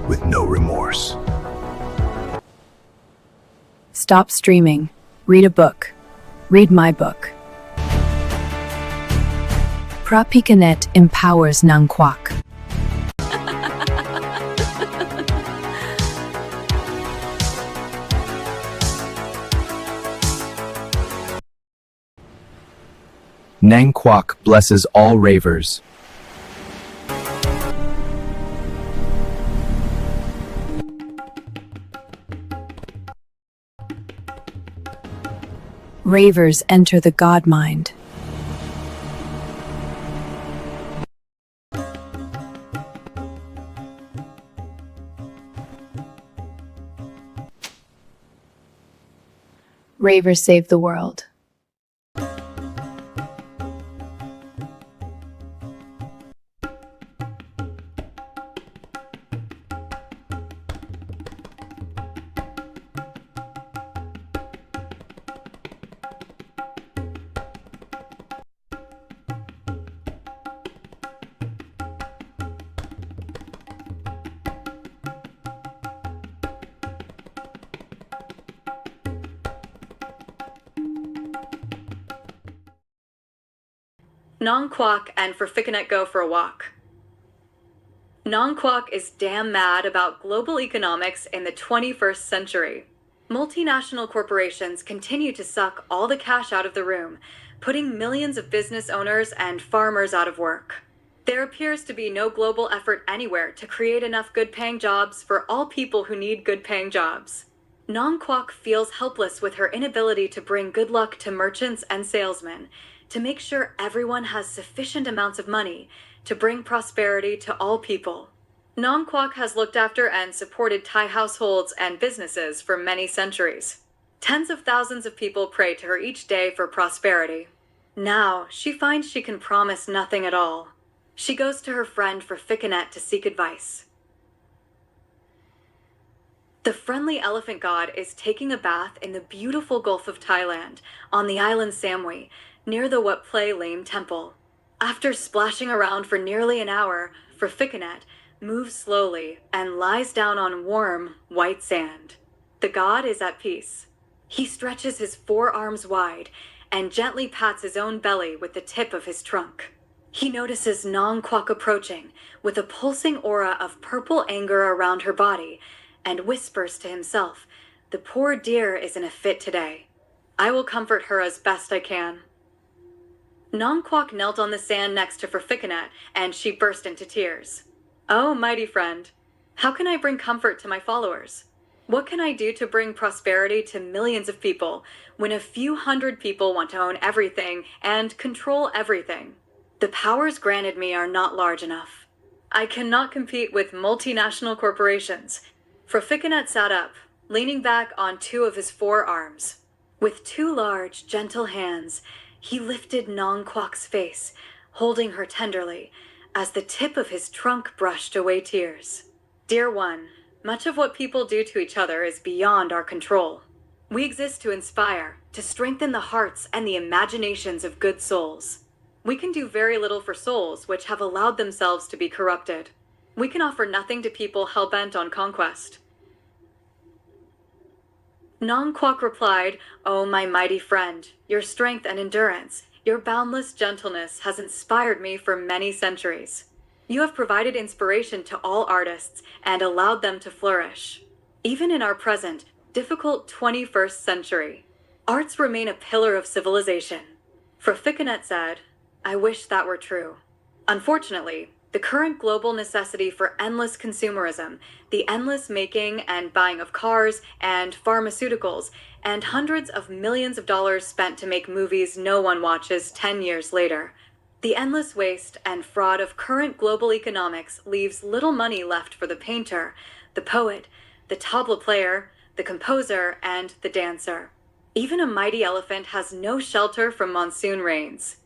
with no remorse. Stop streaming. Read a book. Read my book. Phra Phikanet empowers Kwak. Kwak blesses all ravers. Ravers enter the God mind. Ravers save the world. Kwak and Phra Phikanet go for a walk. Kwak is damn mad about global economics in the 21st century. Multinational corporations continue to suck all the cash out of the room, putting millions of business owners and farmers out of work. There appears to be no global effort anywhere to create enough good-paying jobs for all people who need good-paying jobs. Kwak feels helpless with her inability to bring good luck to merchants and salesmen, to make sure everyone has sufficient amounts of money to bring prosperity to all people. Kwak has looked after and supported Thai households and businesses for many centuries. Tens of thousands of people pray to her each day for prosperity. Now, she finds she can promise nothing at all. She goes to her friend Phra Phikanet to seek advice. The friendly elephant god is taking a bath in the beautiful Gulf of Thailand, on the island Samui, near the Wat Play Lame Temple. After splashing around for nearly an hour, Phra Phikanet moves slowly and lies down on warm, white sand. The god is at peace. He stretches his forearms wide and gently pats his own belly with the tip of his trunk. He notices Kwak approaching with a pulsing aura of purple anger around her body and whispers to himself, "The poor dear is in a fit today. I will comfort her as best I can." Kwak knelt on the sand next to Phra Phikanet, and she burst into tears. "Oh, mighty friend, how can I bring comfort to my followers? What can I do to bring prosperity to millions of people when a few hundred people want to own everything and control everything? The powers granted me are not large enough. I cannot compete with multinational corporations." Phra Phikanet sat up, leaning back on two of his forearms. With two large, gentle hands, he lifted Kwak's face, holding her tenderly, as the tip of his trunk brushed away tears. "Dear one, much of what people do to each other is beyond our control. We exist to inspire, to strengthen the hearts and the imaginations of good souls. We can do very little for souls which have allowed themselves to be corrupted. We can offer nothing to people hell-bent on conquest." Kwak replied, "Oh, my mighty friend, your strength and endurance, your boundless gentleness has inspired me for many centuries. You have provided inspiration to all artists and allowed them to flourish. Even in our present, difficult 21st century, arts remain a pillar of civilization." Phra Phikanet said, "I wish that were true. Unfortunately, the current global necessity for endless consumerism, the endless making and buying of cars and pharmaceuticals, and hundreds of millions of dollars spent to make movies no one watches 10 years later, the endless waste and fraud of current global economics leaves little money left for the painter, the poet, the tabla player, the composer, and the dancer. Even a mighty elephant has no shelter from monsoon rains."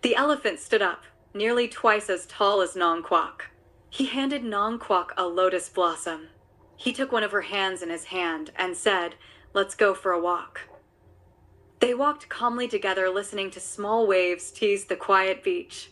The elephant stood up, nearly twice as tall as Kwak. He handed Kwak a lotus blossom. He took one of her hands in his hand and said, "Let's go for a walk." They walked calmly together, listening to small waves tease the quiet beach.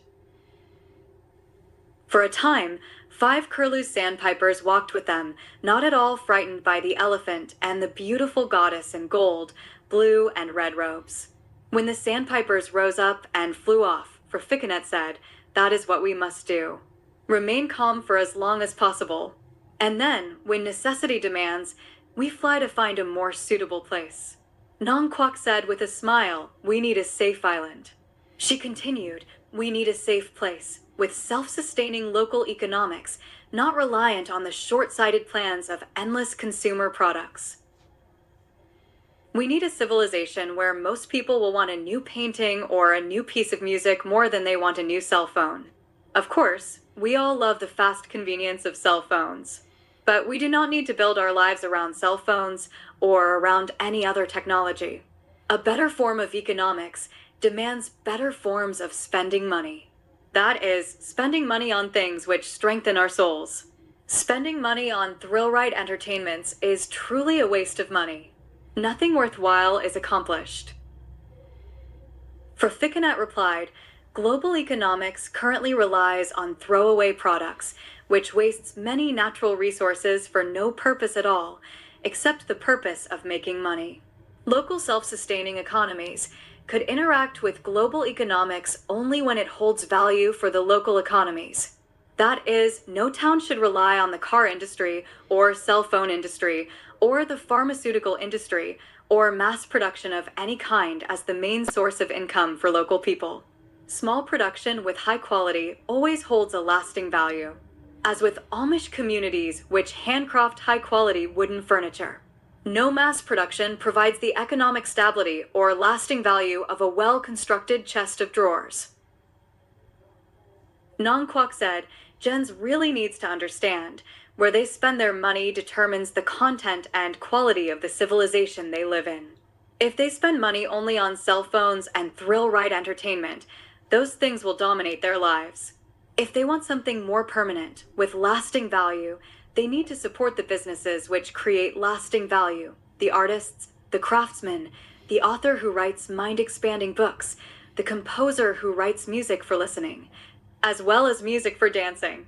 For a time, 5 curlew sandpipers walked with them, not at all frightened by the elephant and the beautiful goddess in gold, blue, and red robes. When the sandpipers rose up and flew off, Phra Phikanet said, "That is what we must do. Remain calm for as long as possible. And then, when necessity demands, we fly to find a more suitable place." Kwak said with a smile, "We need a safe island." She continued, "We need a safe place, with self-sustaining local economics, not reliant on the short-sighted plans of endless consumer products. We need a civilization where most people will want a new painting or a new piece of music more than they want a new cell phone. Of course, we all love the fast convenience of cell phones. But we do not need to build our lives around cell phones or around any other technology. A better form of economics demands better forms of spending money. That is, spending money on things which strengthen our souls. Spending money on thrill-ride entertainments is truly a waste of money. Nothing worthwhile is accomplished." Phra Phikanet replied, "Global economics currently relies on throwaway products, which wastes many natural resources for no purpose at all, except the purpose of making money. Local self-sustaining economies could interact with global economics only when it holds value for the local economies. That is, no town should rely on the car industry or cell phone industry or the pharmaceutical industry or mass production of any kind as the main source of income for local people. Small production with high quality always holds a lasting value, as with Amish communities which handcraft high-quality wooden furniture. No mass production provides the economic stability or lasting value of a well-constructed chest of drawers." Kwak said, "GenZ really needs to understand where they spend their money determines the content and quality of the civilization they live in. If they spend money only on cell phones and thrill-ride entertainment, those things will dominate their lives. If they want something more permanent, with lasting value, they need to support the businesses which create lasting value, the artists, the craftsmen, the author who writes mind-expanding books, the composer who writes music for listening, as well as music for dancing."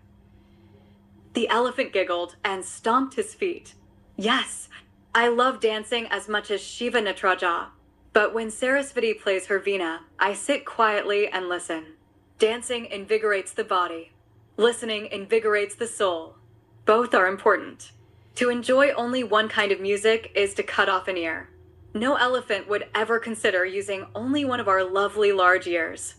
The elephant giggled and stomped his feet. "Yes, I love dancing as much as Shiva Natraja. But when Sarasvati plays her veena, I sit quietly and listen. Dancing invigorates the body. Listening invigorates the soul. Both are important. To enjoy only one kind of music is to cut off an ear. No elephant would ever consider using only one of our lovely large ears."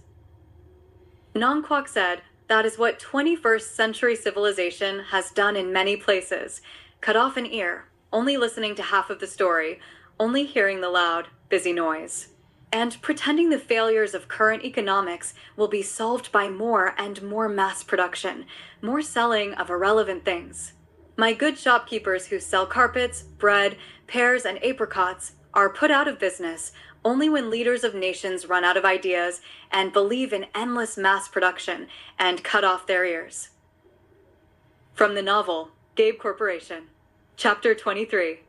Kwak said, "That is what 21st century civilization has done in many places. Cut off an ear, only listening to half of the story, only hearing the loud, busy noise. And pretending the failures of current economics will be solved by more and more mass production, more selling of irrelevant things. My good shopkeepers who sell carpets, bread, pears, and apricots are put out of business only when leaders of nations run out of ideas and believe in endless mass production and cut off their ears." From the novel, GABE Corporation. Chapter 23.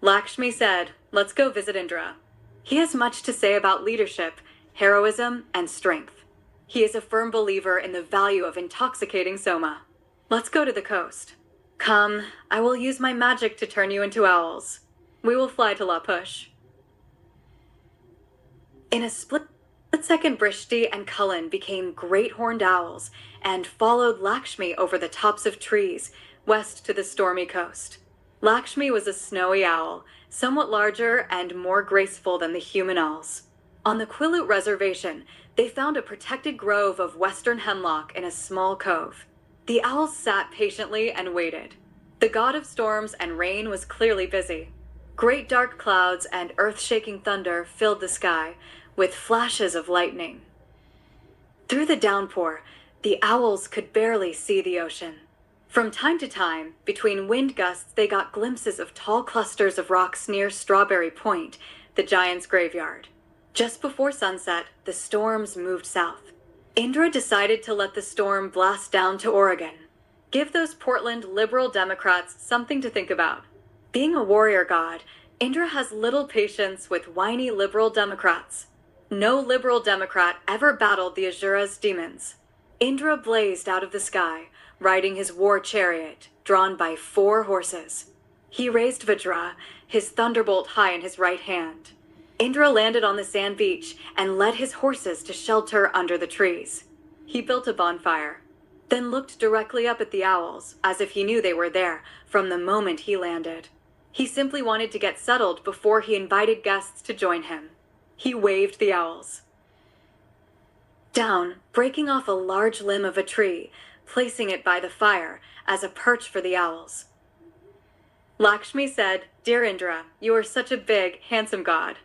Lakshmi said, "Let's go visit Indra. He has much to say about leadership, heroism, and strength. He is a firm believer in the value of intoxicating soma. Let's go to the coast. Come, I will use my magic to turn you into owls. We will fly to La Push." In a split-second, Brishti and Cullen became great horned owls and followed Lakshmi over the tops of trees, west to the stormy coast. Lakshmi was a snowy owl, somewhat larger and more graceful than the human owls. On the Quilut Reservation, they found a protected grove of western hemlock in a small cove. The owls sat patiently and waited. The god of storms and rain was clearly busy. Great dark clouds and earth-shaking thunder filled the sky, with flashes of lightning. Through the downpour, the owls could barely see the ocean. From time to time, between wind gusts, they got glimpses of tall clusters of rocks near Strawberry Point, the giant's graveyard. Just before sunset, the storms moved south. Indra decided to let the storm blast down to Oregon. Give those Portland liberal Democrats something to think about. Being a warrior god, Indra has little patience with whiny liberal Democrats. No liberal Democrat ever battled the Asura's demons. Indra blazed out of the sky, riding his war chariot, drawn by 4 horses. He raised Vajra, his thunderbolt high in his right hand. Indra landed on the sand beach and led his horses to shelter under the trees. He built a bonfire, then looked directly up at the owls, as if he knew they were there from the moment he landed. He simply wanted to get settled before he invited guests to join him. He waved the owls down, breaking off a large limb of a tree, placing it by the fire as a perch for the owls. Lakshmi said, "Dear Indra, you are such a big, handsome god.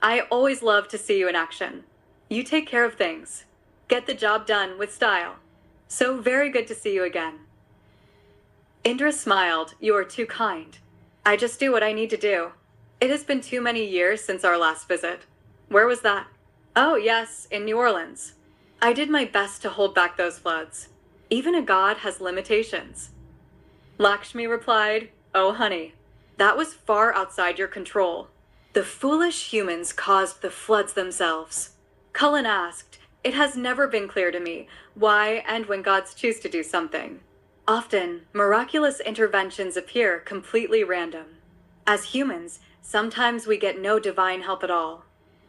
I always love to see you in action. You take care of things. Get the job done with style. So very good to see you again." Indra smiled. "You are too kind. I just do what I need to do. It has been too many years since our last visit." "Where was that?" "Oh, yes, in New Orleans. I did my best to hold back those floods. Even a god has limitations." Lakshmi replied, "Oh, honey, that was far outside your control. The foolish humans caused the floods themselves." Cullen asked, "It has never been clear to me why and when gods choose to do something. Often, miraculous interventions appear completely random. As humans, sometimes we get no divine help at all.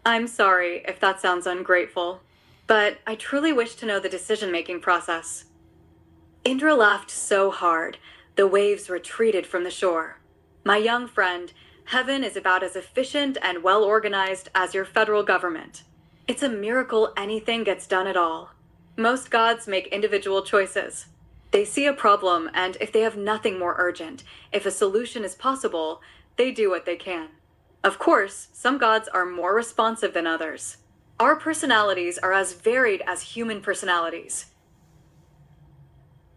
I'm sorry if that sounds ungrateful, but I truly wish to know the decision-making process." Indra laughed so hard, the waves retreated from the shore. "My young friend, heaven is about as efficient and well-organized as your federal government. It's a miracle anything gets done at all. Most gods make individual choices. They see a problem, and if they have nothing more urgent, if a solution is possible, they do what they can. Of course, some gods are more responsive than others. Our personalities are as varied as human personalities."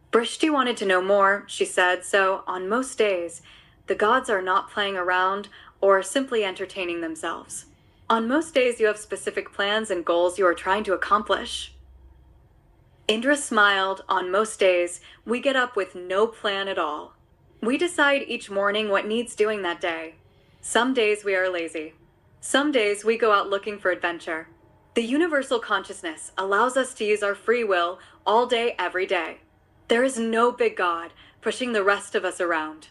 Brishti wanted to know more, she said, so on most days, the gods are not playing around or simply entertaining themselves. On most days, you have specific plans and goals you are trying to accomplish. Indra smiled. "On most days, we get up with no plan at all. We decide each morning what needs doing that day. Some days we are lazy. Some days we go out looking for adventure. The universal consciousness allows us to use our free will all day, every day. There is no big god pushing the rest of us around."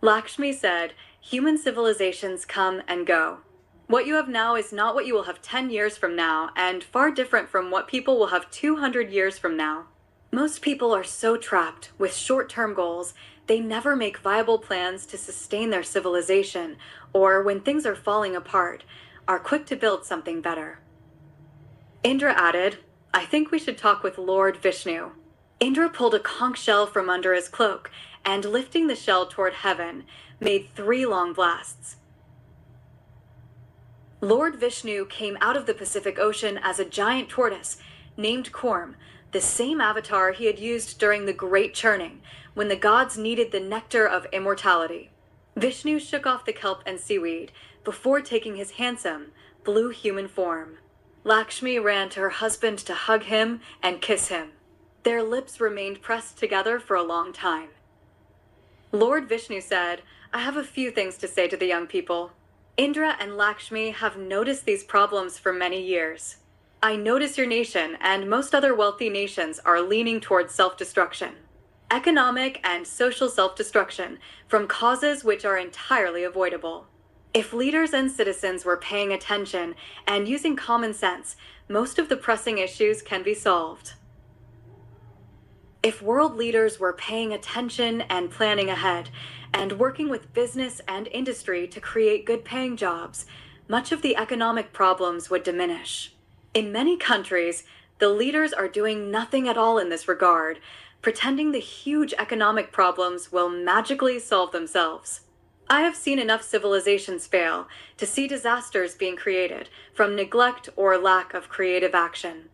Lakshmi said, "Human civilizations come and go. What you have now is not what you will have 10 years from now, and far different from what people will have 200 years from now. Most people are so trapped with short-term goals, they never make viable plans to sustain their civilization, or when things are falling apart, are quick to build something better." Indra added, "I think we should talk with Lord Vishnu." Indra pulled a conch shell from under his cloak, and lifting the shell toward heaven, made 3 long blasts. Lord Vishnu came out of the Pacific Ocean as a giant tortoise named Korm, the same avatar he had used during the Great Churning, when the gods needed the nectar of immortality. Vishnu shook off the kelp and seaweed before taking his handsome, blue human form. Lakshmi ran to her husband to hug him and kiss him. Their lips remained pressed together for a long time. Lord Vishnu said, "I have a few things to say to the young people. Indra and Lakshmi have noticed these problems for many years. I notice your nation and most other wealthy nations are leaning towards self-destruction. Economic and social self-destruction from causes which are entirely avoidable. If leaders and citizens were paying attention and using common sense, most of the pressing issues can be solved. If world leaders were paying attention and planning ahead, and working with business and industry to create good-paying jobs, much of the economic problems would diminish. In many countries, the leaders are doing nothing at all in this regard, pretending the huge economic problems will magically solve themselves. I have seen enough civilizations fail to see disasters being created from neglect or lack of creative action.